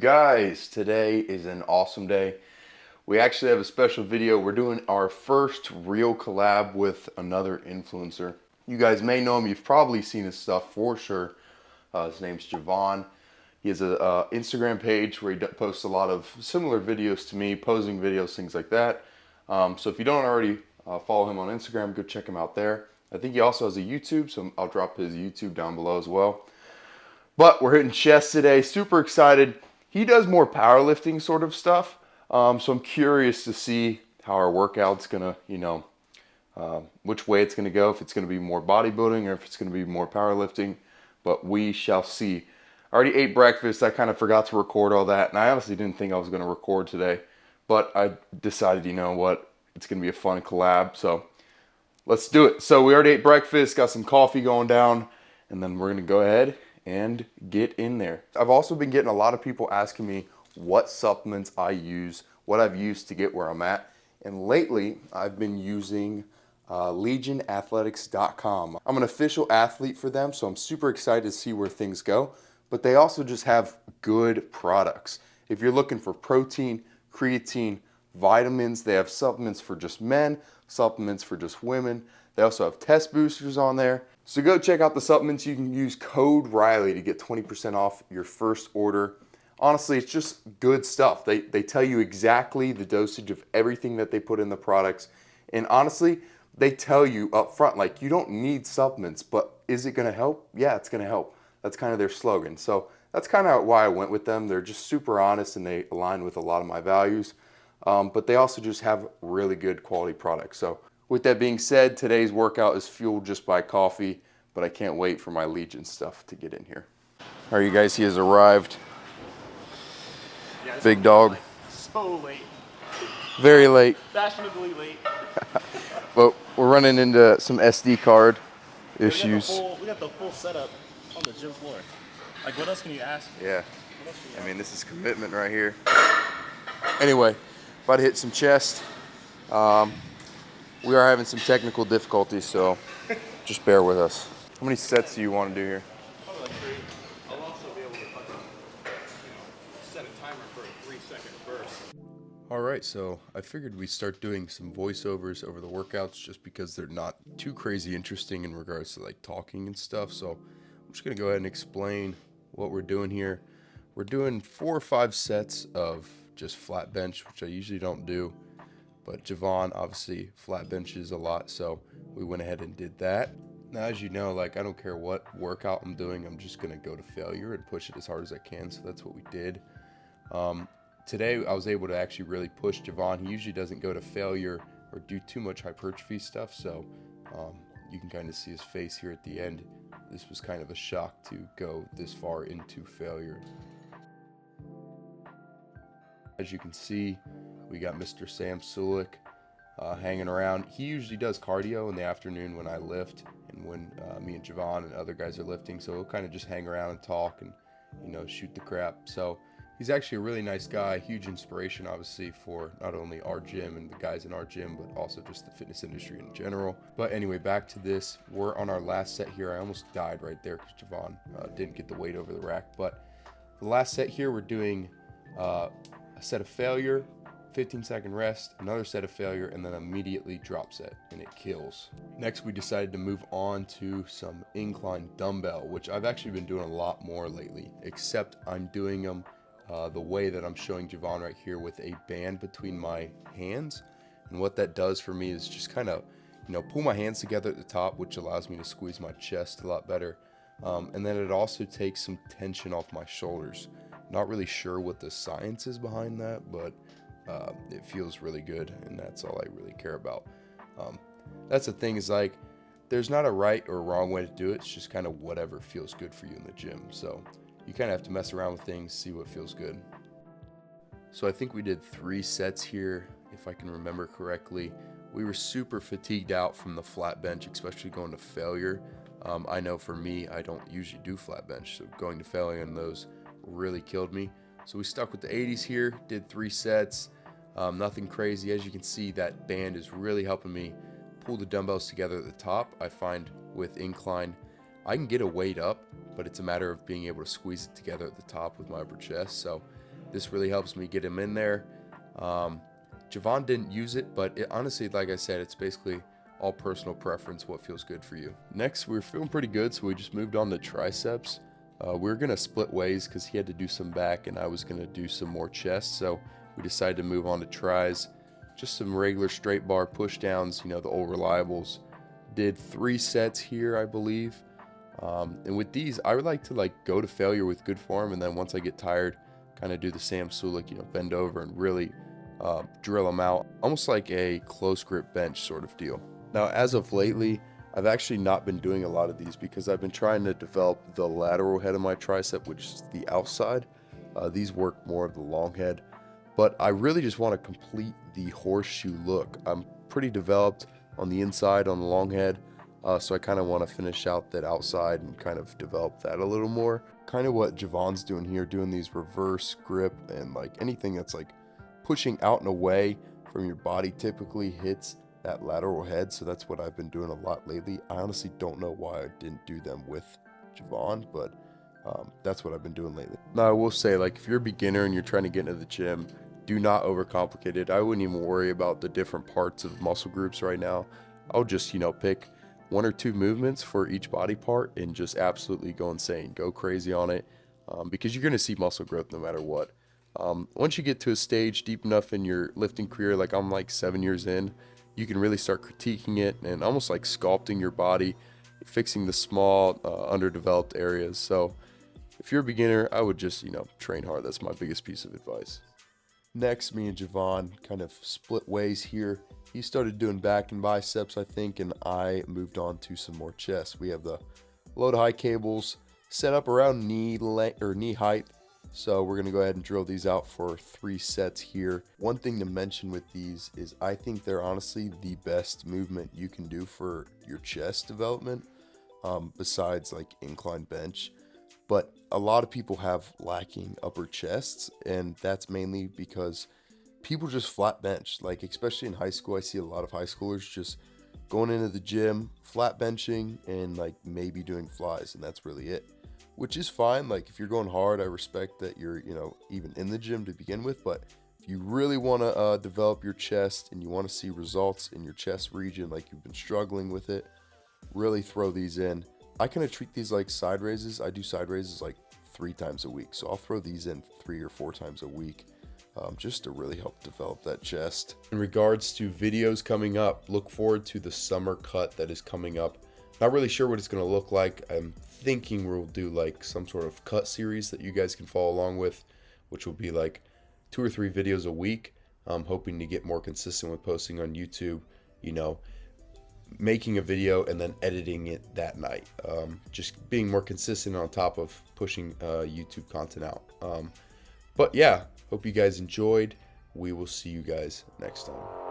guys? Today is an awesome day. We actually have a special video. We're doing our first real collab with another influencer. You guys may know him. You've probably seen his stuff for sure. His name's Javaun. He has a Instagram page where he posts a lot of similar videos to me, posing videos, things like that. So if you don't already follow him on Instagram, go check him out there. I think he also has a YouTube, so I'll drop his YouTube down below as well. But we're hitting chest today. Super excited. He does more powerlifting sort of stuff. So I'm curious to see how our workout's gonna, which way it's gonna go. If it's gonna be more bodybuilding or if it's gonna be more powerlifting. But we shall see. I already ate breakfast. I kind of forgot to record all that. And I honestly didn't think I was gonna record today. But I decided, you know what? It's gonna be a fun collab. So let's do it. So we already ate breakfast, got some coffee going down. And then we're gonna go ahead and get in there. I've also been getting a lot of people asking me what supplements I use, what I've used to get where I'm at. And lately, I've been using legionathletics.com. I'm an official athlete for them, so I'm super excited to see where things go. But they also just have good products. If you're looking for protein, creatine, vitamins, they have supplements for just men, supplements for just women. They also have test boosters on there. So go check out the supplements. You can use code Riley to get 20% off your first order. Honestly, it's just good stuff. They tell you exactly the dosage of everything that they put in the products. And honestly, they tell you up front, like, you don't need supplements, but is it gonna help? Yeah, it's gonna help. That's kind of their slogan. So that's kind of why I went with them. They're just super honest and they align with a lot of my values. But they also just have really good quality products. So with that being said, today's workout is fueled just by coffee, but I can't wait for my Legion stuff to get in here. All right, you guys, he has arrived. Yeah, big dog. like so late. Very late. Fashionably late. But we're running into some SD card issues. We got the full setup on the gym floor. Like, what else can you ask for? Yeah. I mean, this is commitment right here. Anyway, about to hit some chest. We are having some technical difficulties, so just bear with us. How many sets do you want to do here? Probably like 3. I'll also be able to set a timer for a 3-second burst. All right, so I figured we'd start doing some voiceovers over the workouts just because they're not too crazy interesting in regards to like talking and stuff. So I'm just gonna go ahead and explain what we're doing here. We're doing 4 or 5 sets of just flat bench, which I usually don't do. But Javaun obviously flat benches a lot, so we went ahead and did that. Now, as you know, like, I don't care what workout I'm doing, I'm just gonna go to failure and push it as hard as I can. So that's what we did. Today I was able to actually really push Javaun. He usually doesn't go to failure or do too much hypertrophy stuff, so you can kind of see his face here at the end. This was kind of a shock to go this far into failure. As you can see, we got Mr. Sam Sulek hanging around. He usually does cardio in the afternoon when I lift and when me and Javaun and other guys are lifting, so we'll kind of just hang around and talk and, shoot the crap. So he's actually a really nice guy, huge inspiration obviously for not only our gym and the guys in our gym, but also just the fitness industry in general. But anyway, back to this. We're on our last set here. I almost died right there because Javaun didn't get the weight over the rack. But the last set here, we're doing a set of failure, 15-second rest, another set of failure, and then immediately drop set, and it kills. Next, we decided to move on to some incline dumbbell, which I've actually been doing a lot more lately, except I'm doing them the way that I'm showing Javaun right here with a band between my hands. And what that does for me is just kind of, pull my hands together at the top, which allows me to squeeze my chest a lot better. And then it also takes some tension off my shoulders. Not really sure what the science is behind that, but it feels really good, and that's all I really care about. That's the thing, is like, there's not a right or wrong way to do it. It's just kind of whatever feels good for you in the gym. So you kind of have to mess around with things, see what feels good. So I think we did 3 sets here, if I can remember correctly. We were super fatigued out from the flat bench, especially going to failure. I know for me, I don't usually do flat bench, so going to failure in those really killed me. So we stuck with the 80s here, did 3 sets, nothing crazy. As you can see, that band is really helping me pull the dumbbells together at the top. I find with incline, I can get a weight up, but it's a matter of being able to squeeze it together at the top with my upper chest. So This really helps me get him in there. Javaun didn't use it, but honestly, like I said, it's basically all personal preference, what feels good for you. Next, we were feeling pretty good, so we just moved on to triceps. We were gonna split ways because he had to do some back and I was gonna do some more chest, so we decided to move on to tris. Just some regular straight bar push downs, you know, the old reliables. Did 3 sets here, I believe. And with these, I would like to go to failure with good form, and then once I get tired, kind of do the Sam Sulek, you know, bend over and really drill them out, almost like a close grip bench sort of deal. Now, as of lately, I've actually not been doing a lot of these because I've been trying to develop the lateral head of my tricep, which is the outside. These work more of the long head, but I really just want to complete the horseshoe look. I'm pretty developed on the inside on the long head, so I kind of want to finish out that outside and kind of develop that a little more. Kind of what Javaun's doing here, doing these reverse grip and anything that's pushing out and away from your body typically hits that lateral head, so that's what I've been doing a lot lately. I honestly don't know why I didn't do them with Javaun, but that's what I've been doing lately. Now, I will say, if you're a beginner and you're trying to get into the gym, do not overcomplicate it. I wouldn't even worry about the different parts of muscle groups right now. I'll just, pick 1 or 2 movements for each body part and just absolutely go insane, go crazy on it, because you're going to see muscle growth no matter what. Once you get to a stage deep enough in your lifting career, I'm 7 years in, you can really start critiquing it and almost sculpting your body, fixing the small, underdeveloped areas. So if you're a beginner, I would just, train hard. That's my biggest piece of advice. Next, me and Javaun kind of split ways here. He started doing back and biceps, I think, and I moved on to some more chest. We have the low to high cables set up around knee height. So we're going to go ahead and drill these out for 3 sets here. One thing to mention with these is I think they're honestly the best movement you can do for your chest development, besides incline bench. But a lot of people have lacking upper chests, and that's mainly because people just flat bench. Especially in high school, I see a lot of high schoolers just going into the gym, flat benching, and maybe doing flies, and that's really it. Which is fine. If you're going hard, I respect that you're, even in the gym to begin with. But if you really want to develop your chest and you want to see results in your chest region, you've been struggling with it, really throw these in. I kind of treat these like side raises. I do side raises 3 times a week. So I'll throw these in 3 or 4 times a week, just to really help develop that chest. In regards to videos coming up, look forward to the summer cut that is coming up. Not really sure what it's going to look like. I'm thinking we'll do some sort of cut series that you guys can follow along with, which will be 2 or 3 videos a week. I'm hoping to get more consistent with posting on YouTube, making a video and then editing it that night. Just being more consistent on top of pushing YouTube content out. But yeah, hope you guys enjoyed. We will see you guys next time.